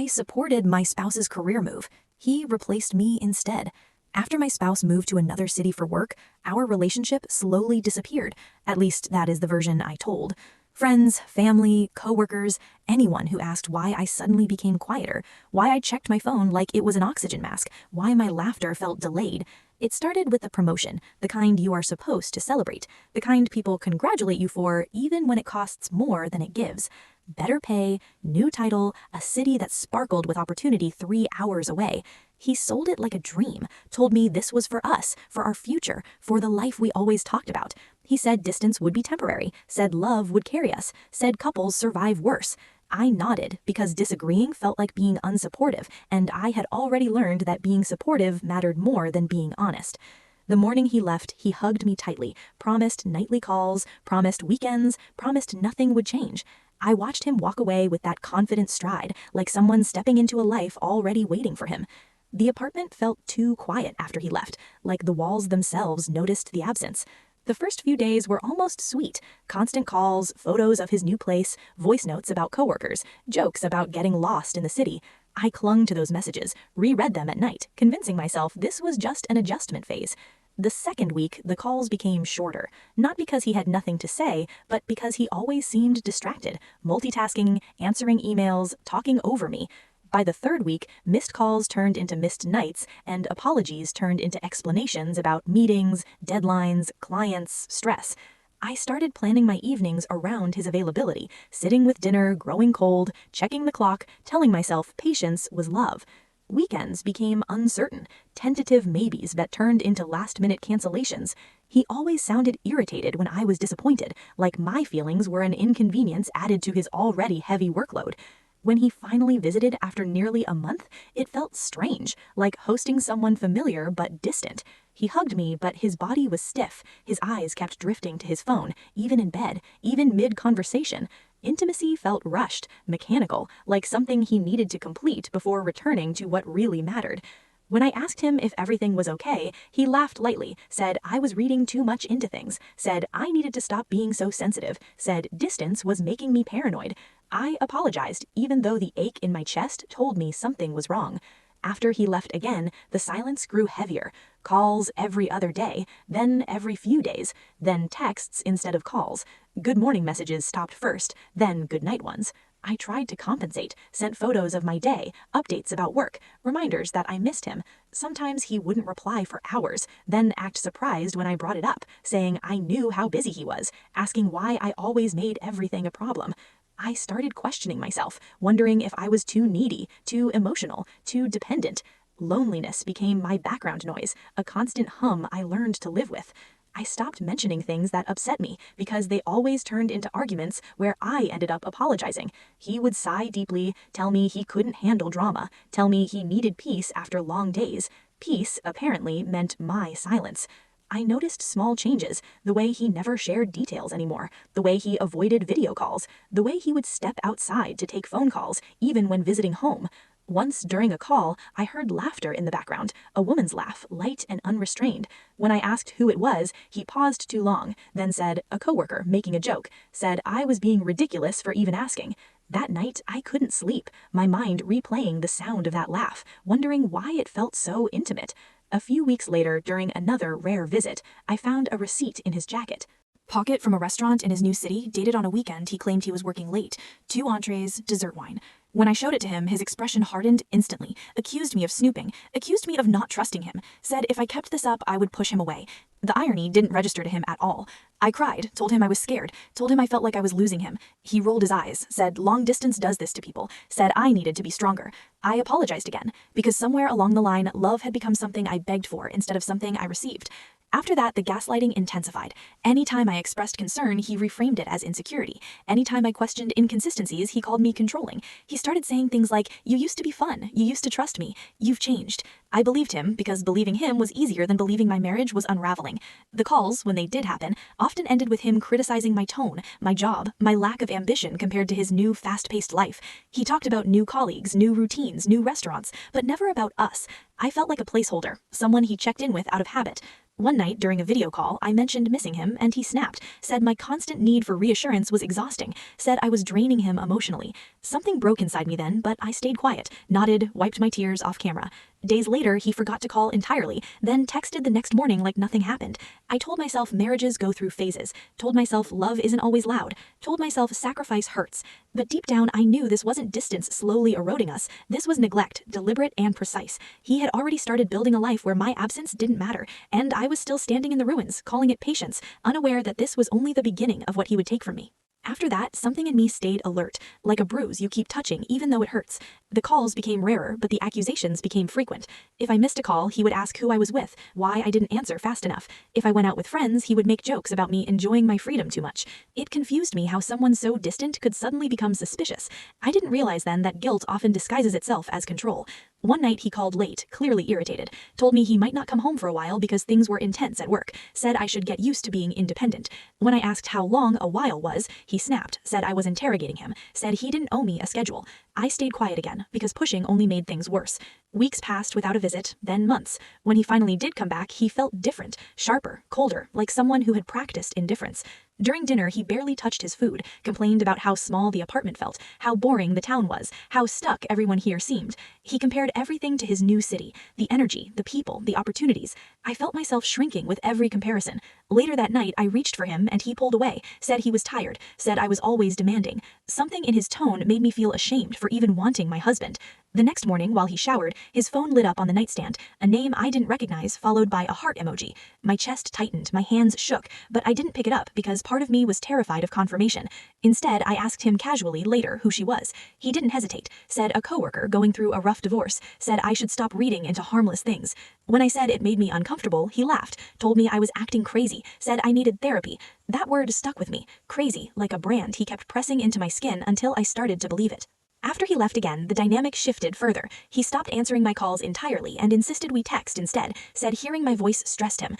supported my spouse's career move. He replaced me instead. After my spouse moved to another city for work, our relationship slowly disappeared. At least that is the version I told. Friends, family, coworkers, anyone who asked why I suddenly became quieter, why I checked my phone like it was an oxygen mask, why my laughter felt delayed. It started with a promotion, the kind you are supposed to celebrate, the kind people congratulate you for even when it costs more than it gives. Better pay, new title, a city that sparkled with opportunity 3 hours away. He sold it like a dream, told me this was for us, for our future, for the life we always talked about. He said distance would be temporary, said love would carry us, said couples survive worse. I nodded because disagreeing felt like being unsupportive, and I had already learned that being supportive mattered more than being honest. The morning he left, he hugged me tightly, promised nightly calls, promised weekends, promised nothing would change. I watched him walk away with that confident stride, like someone stepping into a life already waiting for him. The apartment felt too quiet after he left, like the walls themselves noticed the absence. The first few days were almost sweet. Constant calls, photos of his new place, voice notes about coworkers, jokes about getting lost in the city. I clung to those messages, reread them at night, convincing myself this was just an adjustment phase. The second week, the calls became shorter, not because he had nothing to say, but because he always seemed distracted, multitasking, answering emails, talking over me. By the third week, missed calls turned into missed nights, and apologies turned into explanations about meetings, deadlines, clients, stress. I started planning my evenings around his availability, sitting with dinner, growing cold, checking the clock, telling myself patience was love. Weekends became uncertain, tentative maybes that turned into last-minute cancellations. He always sounded irritated when I was disappointed, like my feelings were an inconvenience added to his already heavy workload. When he finally visited after nearly a month, it felt strange, like hosting someone familiar but distant. He hugged me, but his body was stiff. His eyes kept drifting to his phone, even in bed, even mid-conversation. Intimacy felt rushed, mechanical, like something he needed to complete before returning to what really mattered. When I asked him if everything was okay, he laughed lightly, said I was reading too much into things, said I needed to stop being so sensitive, said distance was making me paranoid. I apologized, even though the ache in my chest told me something was wrong. After he left again, the silence grew heavier. Calls every other day, then every few days, then texts instead of calls. Good morning messages stopped first, then good night ones. I tried to compensate, sent photos of my day, updates about work, reminders that I missed him. Sometimes he wouldn't reply for hours, then act surprised when I brought it up, saying I knew how busy he was, asking why I always made everything a problem. I started questioning myself, wondering if I was too needy, too emotional, too dependent. Loneliness became my background noise, a constant hum I learned to live with. I stopped mentioning things that upset me because they always turned into arguments where I ended up apologizing. He would sigh deeply, tell me he couldn't handle drama, tell me he needed peace after long days. Peace, apparently, meant my silence. I noticed small changes, the way he never shared details anymore, the way he avoided video calls, the way he would step outside to take phone calls, even when visiting home. Once during a call, I heard laughter in the background, a woman's laugh, light and unrestrained. When I asked who it was, he paused too long, then said, a coworker making a joke, said I was being ridiculous for even asking. That night, I couldn't sleep, my mind replaying the sound of that laugh, wondering why it felt so intimate. A few weeks later, during another rare visit, I found a receipt in his jacket. Pocket from a restaurant in his new city, dated on a weekend he claimed he was working late. 2 entrees, dessert wine. When I showed it to him, his expression hardened instantly, accused me of snooping, accused me of not trusting him, said if I kept this up, I would push him away. The irony didn't register to him at all. I cried, told him I was scared, told him I felt like I was losing him. He rolled his eyes, said long distance does this to people, said I needed to be stronger. I apologized again, because somewhere along the line, love had become something I begged for instead of something I received. After that, the gaslighting intensified. Anytime I expressed concern, he reframed it as insecurity. Anytime I questioned inconsistencies, he called me controlling. He started saying things like, you used to be fun, you used to trust me, you've changed. I believed him because believing him was easier than believing my marriage was unraveling. The calls, when they did happen, often ended with him criticizing my tone, my job, my lack of ambition compared to his new fast-paced life. He talked about new colleagues, new routines, new restaurants, but never about us. I felt like a placeholder, someone he checked in with out of habit. One night during a video call, I mentioned missing him and he snapped, said my constant need for reassurance was exhausting, said I was draining him emotionally. Something broke inside me then, but I stayed quiet, nodded, wiped my tears off camera. Days later, he forgot to call entirely, then texted the next morning like nothing happened. I told myself marriages go through phases, told myself love isn't always loud, told myself sacrifice hurts. But deep down, I knew this wasn't distance slowly eroding us. This was neglect, deliberate and precise. He had already started building a life where my absence didn't matter, and I was still standing in the ruins, calling it patience, unaware that this was only the beginning of what he would take from me. After that, something in me stayed alert, like a bruise you keep touching even though it hurts. The calls became rarer, but the accusations became frequent. If I missed a call, he would ask who I was with, why I didn't answer fast enough. If I went out with friends, he would make jokes about me enjoying my freedom too much. It confused me how someone so distant could suddenly become suspicious. I didn't realize then that guilt often disguises itself as control. One night he called late, clearly irritated, told me he might not come home for a while because things were intense at work, said I should get used to being independent. When I asked how long a while was, he snapped, said I was interrogating him, said he didn't owe me a schedule. I stayed quiet again, because pushing only made things worse. Weeks passed without a visit, then months. When he finally did come back, he felt different, sharper, colder, like someone who had practiced indifference. During dinner, he barely touched his food, complained about how small the apartment felt, how boring the town was, how stuck everyone here seemed. He compared everything to his new city, the energy, the people, the opportunities. I felt myself shrinking with every comparison. Later that night, I reached for him and he pulled away, said he was tired, said I was always demanding. Something in his tone made me feel ashamed for even wanting my husband. The next morning, while he showered, his phone lit up on the nightstand, a name I didn't recognize followed by a heart emoji. My chest tightened, my hands shook, but I didn't pick it up because part of me was terrified of confirmation. Instead, I asked him casually later who she was. He didn't hesitate, said a coworker going through a rough divorce, said I should stop reading into harmless things. When I said it made me uncomfortable, he laughed, told me I was acting crazy, said I needed therapy. That word stuck with me, crazy, like a brand he kept pressing into my skin until I started to believe it. After he left again, the dynamic shifted further. He stopped answering my calls entirely and insisted we text instead, said hearing my voice stressed him.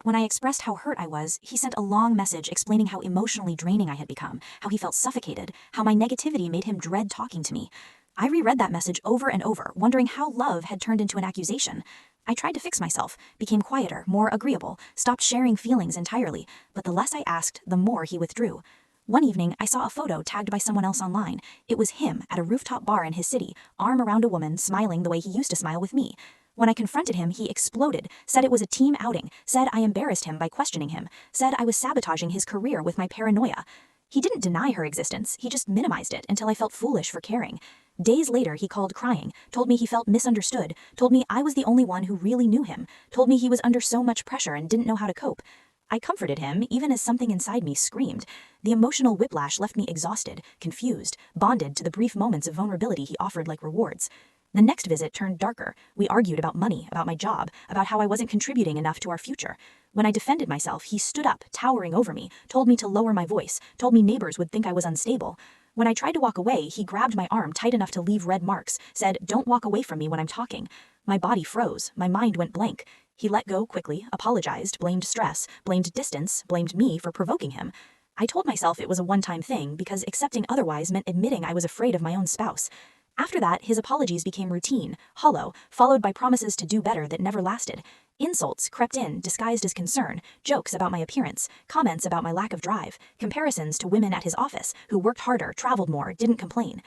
When I expressed how hurt I was, he sent a long message explaining how emotionally draining I had become, how he felt suffocated, how my negativity made him dread talking to me. I reread that message over and over, wondering how love had turned into an accusation. I tried to fix myself, became quieter, more agreeable, stopped sharing feelings entirely, but the less I asked, the more he withdrew. One evening, I saw a photo tagged by someone else online. It was him at a rooftop bar in his city, arm around a woman, smiling the way he used to smile with me. When I confronted him, he exploded, said it was a team outing, said I embarrassed him by questioning him, said I was sabotaging his career with my paranoia. He didn't deny her existence, he just minimized it until I felt foolish for caring. Days later, he called crying, told me he felt misunderstood, told me I was the only one who really knew him, told me he was under so much pressure and didn't know how to cope. I comforted him, even as something inside me screamed. The emotional whiplash left me exhausted, confused, bonded to the brief moments of vulnerability he offered like rewards. The next visit turned darker. We argued about money, about my job, about how I wasn't contributing enough to our future. When I defended myself, he stood up, towering over me, told me to lower my voice, told me neighbors would think I was unstable. When I tried to walk away, he grabbed my arm tight enough to leave red marks, said, "Don't walk away from me when I'm talking." My body froze, my mind went blank. He let go quickly, apologized, blamed stress, blamed distance, blamed me for provoking him. I told myself it was a one-time thing because accepting otherwise meant admitting I was afraid of my own spouse. After that, his apologies became routine, hollow, followed by promises to do better that never lasted. Insults crept in, disguised as concern, jokes about my appearance, comments about my lack of drive, comparisons to women at his office who worked harder, traveled more, didn't complain.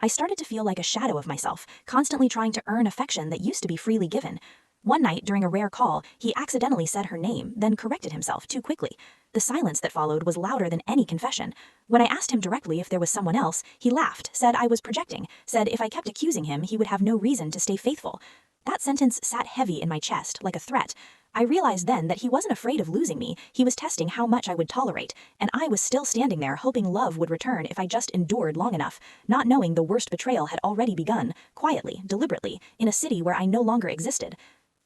I started to feel like a shadow of myself, constantly trying to earn affection that used to be freely given. One night, during a rare call, he accidentally said her name, then corrected himself too quickly. The silence that followed was louder than any confession. When I asked him directly if there was someone else, he laughed, said I was projecting, said if I kept accusing him, he would have no reason to stay faithful. That sentence sat heavy in my chest, like a threat. I realized then that he wasn't afraid of losing me, he was testing how much I would tolerate, and I was still standing there hoping love would return if I just endured long enough, not knowing the worst betrayal had already begun, quietly, deliberately, in a city where I no longer existed.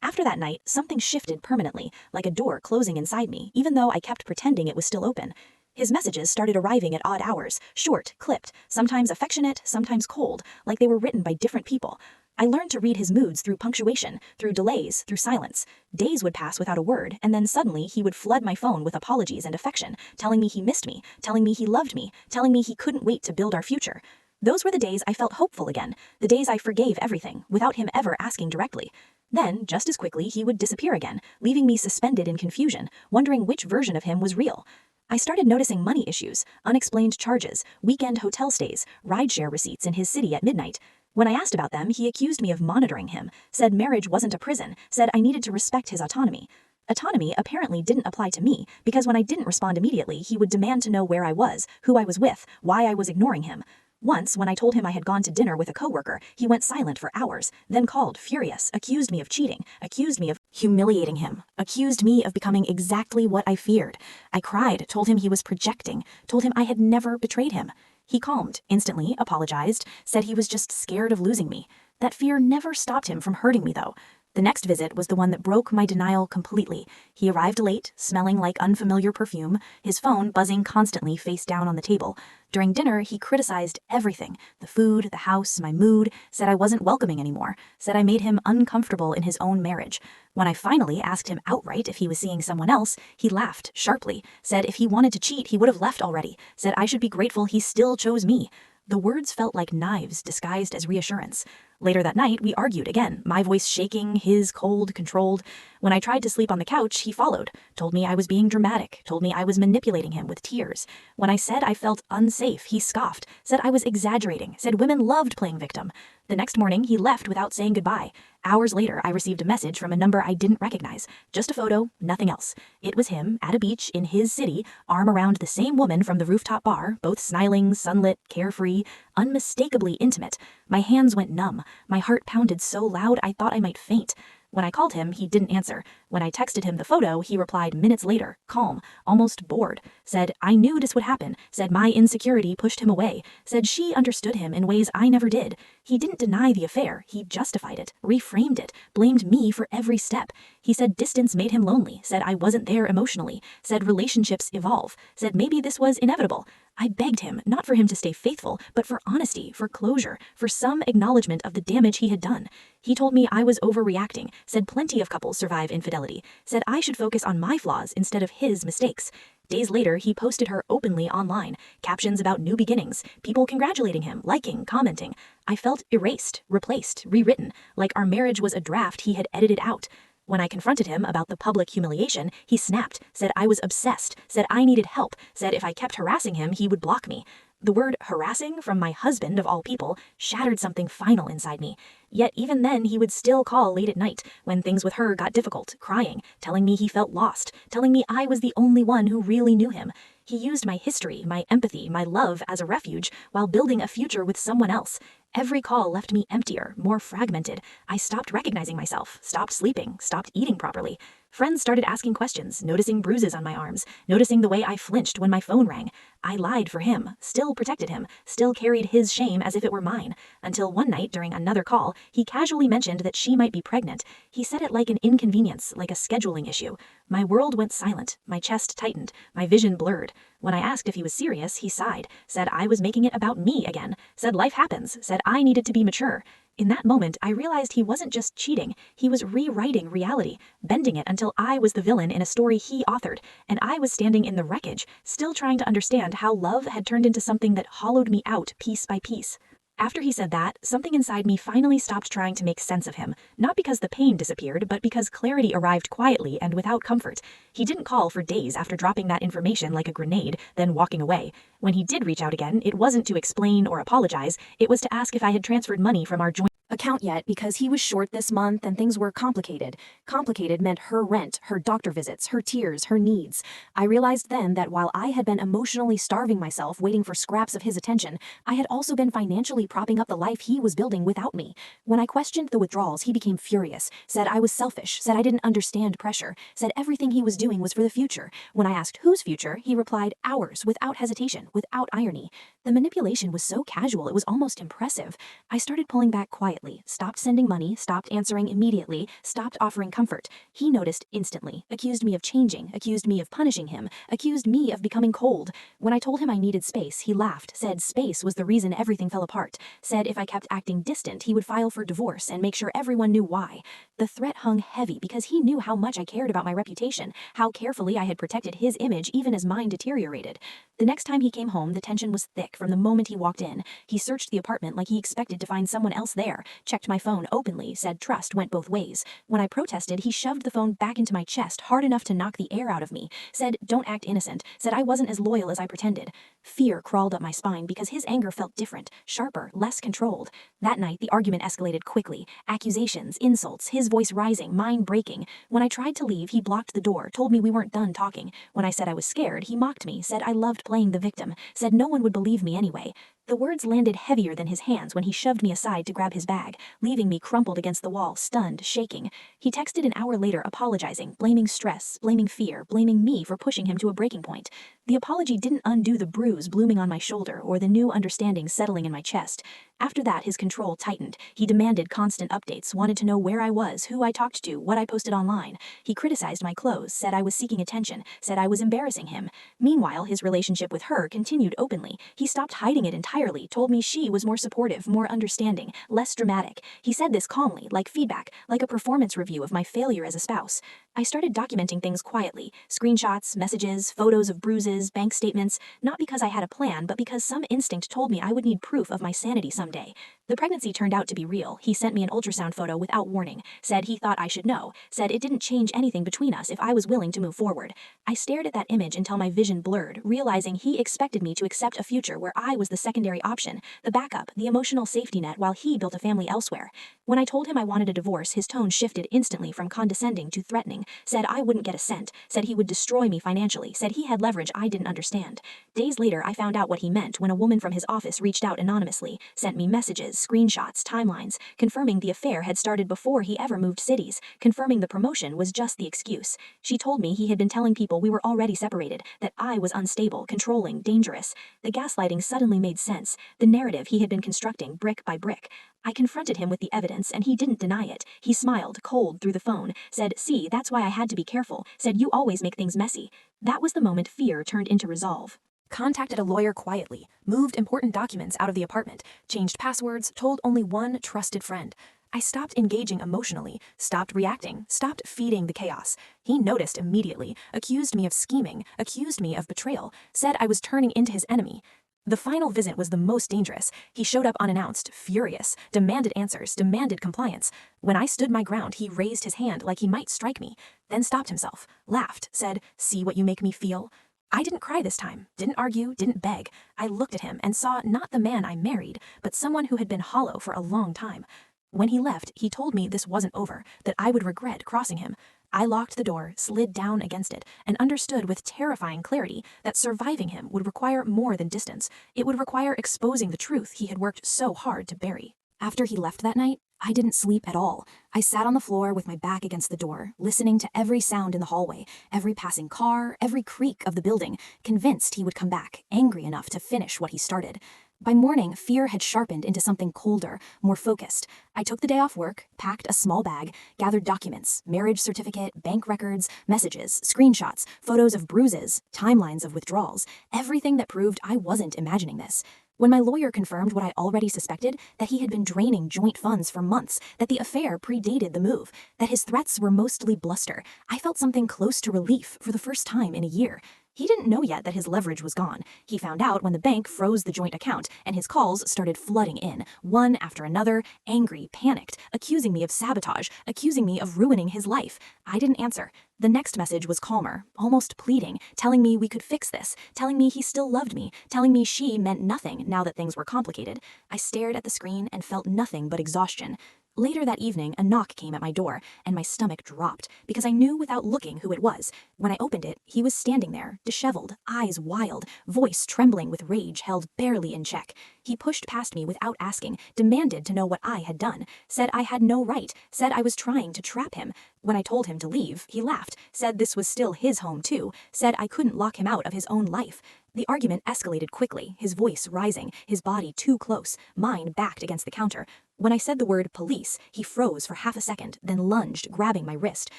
After that night, something shifted permanently, like a door closing inside me, even though I kept pretending it was still open. His messages started arriving at odd hours, short, clipped, sometimes affectionate, sometimes cold, like they were written by different people. I learned to read his moods through punctuation, through delays, through silence. Days would pass without a word, and then suddenly he would flood my phone with apologies and affection, telling me he missed me, telling me he loved me, telling me he couldn't wait to build our future. Those were the days I felt hopeful again, the days I forgave everything, without him ever asking directly. Then, just as quickly, he would disappear again, leaving me suspended in confusion, wondering which version of him was real. I started noticing money issues, unexplained charges, weekend hotel stays, rideshare receipts in his city at midnight. When I asked about them, he accused me of monitoring him, said marriage wasn't a prison, said I needed to respect his autonomy. Autonomy apparently didn't apply to me, because when I didn't respond immediately, he would demand to know where I was, who I was with, why I was ignoring him. Once, when I told him I had gone to dinner with a coworker, he went silent for hours, then called, furious, accused me of cheating, accused me of humiliating him, accused me of becoming exactly what I feared. I cried, told him he was projecting, told him I had never betrayed him. He calmed, instantly apologized, said he was just scared of losing me. That fear never stopped him from hurting me, though. The next visit was the one that broke my denial completely. He arrived late, smelling like unfamiliar perfume, his phone buzzing constantly face down on the table. During dinner, he criticized everything, the food, the house, my mood, said I wasn't welcoming anymore, said I made him uncomfortable in his own marriage. When I finally asked him outright if he was seeing someone else, he laughed sharply, said if he wanted to cheat, he would have left already, said I should be grateful he still chose me. The words felt like knives disguised as reassurance. Later that night, we argued again, my voice shaking, his cold, controlled. When I tried to sleep on the couch, he followed, told me I was being dramatic, told me I was manipulating him with tears. When I said I felt unsafe, he scoffed, said I was exaggerating, said women loved playing victim. The next morning, he left without saying goodbye. Hours later, I received a message from a number I didn't recognize. Just a photo, nothing else. It was him, at a beach, in his city, arm around the same woman from the rooftop bar, both smiling, sunlit, carefree, unmistakably intimate. My hands went numb. My heart pounded so loud I thought I might faint. When I called him, he didn't answer. When I texted him the photo, he replied minutes later, calm, almost bored. Said, I knew this would happen. Said my insecurity pushed him away. Said she understood him in ways I never did. He didn't deny the affair. He justified it, reframed it, blamed me for every step. He said distance made him lonely. Said I wasn't there emotionally. Said relationships evolve. Said maybe this was inevitable. I begged him, not for him to stay faithful, but for honesty, for closure, for some acknowledgement of the damage he had done. He told me I was overreacting, said plenty of couples survive infidelity, said I should focus on my flaws instead of his mistakes. Days later, he posted her openly online, captions about new beginnings, people congratulating him, liking, commenting. I felt erased, replaced, rewritten, like our marriage was a draft he had edited out. When I confronted him about the public humiliation, he snapped, said I was obsessed, said I needed help, said if I kept harassing him, he would block me. The word harassing from my husband of all people shattered something final inside me. Yet even then he would still call late at night when things with her got difficult, crying, telling me he felt lost, telling me I was the only one who really knew him. He used my history, my empathy, my love as a refuge while building a future with someone else. Every call left me emptier, more fragmented. I stopped recognizing myself, stopped sleeping, stopped eating properly. Friends started asking questions, noticing bruises on my arms, noticing the way I flinched when my phone rang. I lied for him, still protected him, still carried his shame as if it were mine, until one night during another call, he casually mentioned that she might be pregnant. He said it like an inconvenience, like a scheduling issue. My world went silent, my chest tightened, my vision blurred. When I asked if he was serious, he sighed, said I was making it about me again, said life happens, said I needed to be mature. In that moment, I realized he wasn't just cheating, he was rewriting reality, bending it until I was the villain in a story he authored, and I was standing in the wreckage, still trying to understand how love had turned into something that hollowed me out piece by piece. After he said that, something inside me finally stopped trying to make sense of him, not because the pain disappeared, but because clarity arrived quietly and without comfort. He didn't call for days after dropping that information like a grenade, then walking away. When he did reach out again, it wasn't to explain or apologize, it was to ask if I had transferred money from our joint account yet, because he was short this month and things were complicated. Complicated meant her rent, her doctor visits, her tears, her needs. I realized then that while I had been emotionally starving myself waiting for scraps of his attention, I had also been financially propping up the life he was building without me. When I questioned the withdrawals, he became furious, said I was selfish, said I didn't understand pressure, said everything he was doing was for the future. When I asked whose future, he replied ours, without hesitation, without irony. The manipulation was so casual it was almost impressive. I started pulling back quietly, stopped sending money, stopped answering immediately, stopped offering comfort. He noticed instantly, accused me of changing, accused me of punishing him, accused me of becoming cold. When I told him I needed space, he laughed, said space was the reason everything fell apart, said if I kept acting distant, he would file for divorce and make sure everyone knew why. The threat hung heavy because he knew how much I cared about my reputation, how carefully I had protected his image even as mine deteriorated. The next time he came home, the tension was thick from the moment he walked in. He searched the apartment like he expected to find someone else there, checked my phone openly, said trust went both ways. When I protested, he shoved the phone back into my chest hard enough to knock the air out of me, said don't act innocent, said I wasn't as loyal as I pretended. Fear crawled up my spine because his anger felt different, sharper, less controlled. That night, the argument escalated quickly. Accusations, insults, his voice rising, mine breaking. When I tried to leave, he blocked the door, told me we weren't done talking. When I said I was scared, he mocked me, said I loved playing the victim, said no one would believe me anyway. The words landed heavier than his hands when he shoved me aside to grab his bag, leaving me crumpled against the wall, stunned, shaking. He texted an hour later apologizing, blaming stress, blaming fear, blaming me for pushing him to a breaking point. The apology didn't undo the bruise blooming on my shoulder or the new understanding settling in my chest. After that, his control tightened. He demanded constant updates, wanted to know where I was, who I talked to, what I posted online. He criticized my clothes, said I was seeking attention, said I was embarrassing him. Meanwhile, his relationship with her continued openly. He stopped hiding it entirely, told me she was more supportive, more understanding, less dramatic. He said this calmly, like feedback, like a performance review of my failure as a spouse. I started documenting things quietly, screenshots, messages, photos of bruises, bank statements, not because I had a plan, but because some instinct told me I would need proof of my sanity someday. The pregnancy turned out to be real. He sent me an ultrasound photo without warning, said he thought I should know, said it didn't change anything between us if I was willing to move forward. I stared at that image until my vision blurred, realizing he expected me to accept a future where I was the secondary option, the backup, the emotional safety net while he built a family elsewhere. When I told him I wanted a divorce, his tone shifted instantly from condescending to threatening, said I wouldn't get a cent, said he would destroy me financially, said he had leverage I didn't understand. Days later, I found out what he meant when a woman from his office reached out anonymously, sent me messages, screenshots, timelines, confirming the affair had started before he ever moved cities, confirming the promotion was just the excuse. She told me he had been telling people we were already separated, that I was unstable, controlling, dangerous. The gaslighting suddenly made sense, the narrative he had been constructing brick by brick. I confronted him with the evidence, and he didn't deny it. He smiled, cold, through the phone, said, "See, that's why I had to be careful," said, "You always make things messy." That was the moment fear turned into resolve. Contacted a lawyer quietly, moved important documents out of the apartment, changed passwords, told only one trusted friend. I stopped engaging emotionally, stopped reacting, stopped feeding the chaos. He noticed immediately, accused me of scheming, accused me of betrayal, said I was turning into his enemy. The final visit was the most dangerous. He showed up unannounced, furious, demanded answers, demanded compliance. When I stood my ground, he raised his hand like he might strike me, then stopped himself, laughed, said, "See what you make me feel?" I didn't cry this time, didn't argue, didn't beg. I looked at him and saw not the man I married, but someone who had been hollow for a long time. When he left, he told me this wasn't over, that I would regret crossing him. I locked the door, slid down against it, and understood with terrifying clarity that surviving him would require more than distance. It would require exposing the truth he had worked so hard to bury. After he left that night, I didn't sleep at all. I sat on the floor with my back against the door, listening to every sound in the hallway, every passing car, every creak of the building, convinced he would come back, angry enough to finish what he started. By morning, fear had sharpened into something colder, more focused. I took the day off work, packed a small bag, gathered documents, marriage certificate, bank records, messages, screenshots, photos of bruises, timelines of withdrawals, everything that proved I wasn't imagining this. When my lawyer confirmed what I already suspected, that he had been draining joint funds for months, that the affair predated the move, that his threats were mostly bluster, I felt something close to relief for the first time in a year. He didn't know yet that his leverage was gone. He found out when the bank froze the joint account and his calls started flooding in, one after another, angry, panicked, accusing me of sabotage, accusing me of ruining his life. I didn't answer. The next message was calmer, almost pleading, telling me we could fix this, telling me he still loved me, telling me she meant nothing now that things were complicated. I stared at the screen and felt nothing but exhaustion. Later that evening, a knock came at my door, and my stomach dropped, because I knew without looking who it was. When I opened it, he was standing there, disheveled, eyes wild, voice trembling with rage held barely in check. He pushed past me without asking, demanded to know what I had done, said I had no right, said I was trying to trap him. When I told him to leave, he laughed, said this was still his home too, said I couldn't lock him out of his own life. The argument escalated quickly, his voice rising, his body too close, mine backed against the counter. When I said the word police, he froze for half a second, then lunged, grabbing my wrist,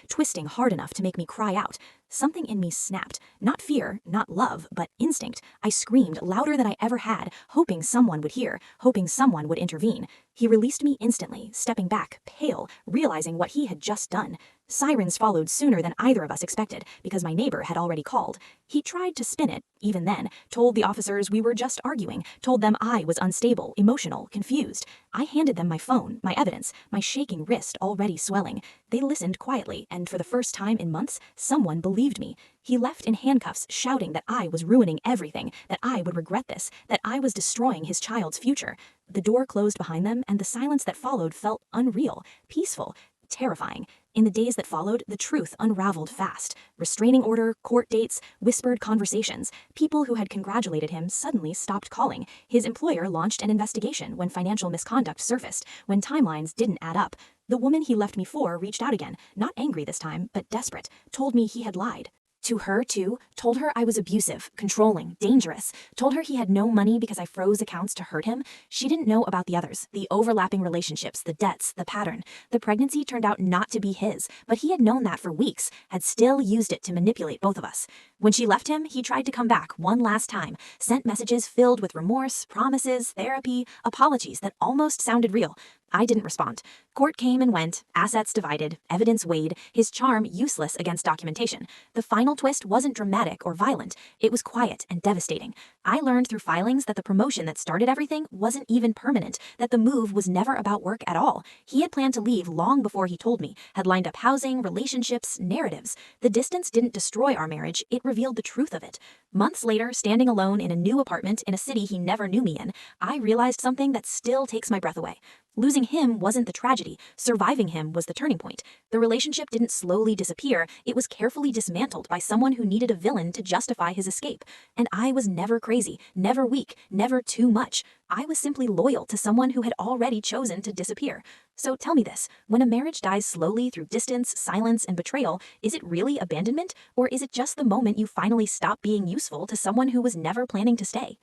twisting hard enough to make me cry out. Something in me snapped. Not fear, not love, but instinct. I screamed louder than I ever had, hoping someone would hear, hoping someone would intervene. He released me instantly, stepping back, pale, realizing what he had just done. Sirens followed sooner than either of us expected because my neighbor had already called. He tried to spin it, even then, told the officers we were just arguing, told them I was unstable, emotional, confused. I handed them my phone, my evidence, my shaking wrist already swelling. They listened quietly, and for the first time in months, someone believed me. He left in handcuffs, shouting that I was ruining everything, that I would regret this, that I was destroying his child's future. The door closed behind them, and the silence that followed felt unreal, peaceful, terrifying. In the days that followed, the truth unraveled fast. Restraining order, court dates, whispered conversations. People who had congratulated him suddenly stopped calling. His employer launched an investigation when financial misconduct surfaced, when timelines didn't add up. The woman he left me for reached out again, not angry this time, but desperate, told me he had lied. To her, too, told her I was abusive, controlling, dangerous, told her he had no money because I froze accounts to hurt him. She didn't know about the others, the overlapping relationships, the debts, the pattern. The pregnancy turned out not to be his, but he had known that for weeks, had still used it to manipulate both of us. When she left him, he tried to come back one last time, sent messages filled with remorse, promises, therapy, apologies that almost sounded real. I didn't respond. Court came and went, assets divided, evidence weighed, his charm useless against documentation. The final twist wasn't dramatic or violent. It was quiet and devastating. I learned through filings that the promotion that started everything wasn't even permanent, that the move was never about work at all. He had planned to leave long before he told me, had lined up housing, relationships, narratives. The distance didn't destroy our marriage, it revealed the truth of it. Months later, standing alone in a new apartment in a city he never knew me in, I realized something that still takes my breath away. Losing him wasn't the tragedy. Surviving him was the turning point. The relationship didn't slowly disappear. It was carefully dismantled by someone who needed a villain to justify his escape. And I was never crazy, never weak, never too much. I was simply loyal to someone who had already chosen to disappear. So tell me this, when a marriage dies slowly through distance, silence, and betrayal, is it really abandonment? Or is it just the moment you finally stop being useful to someone who was never planning to stay?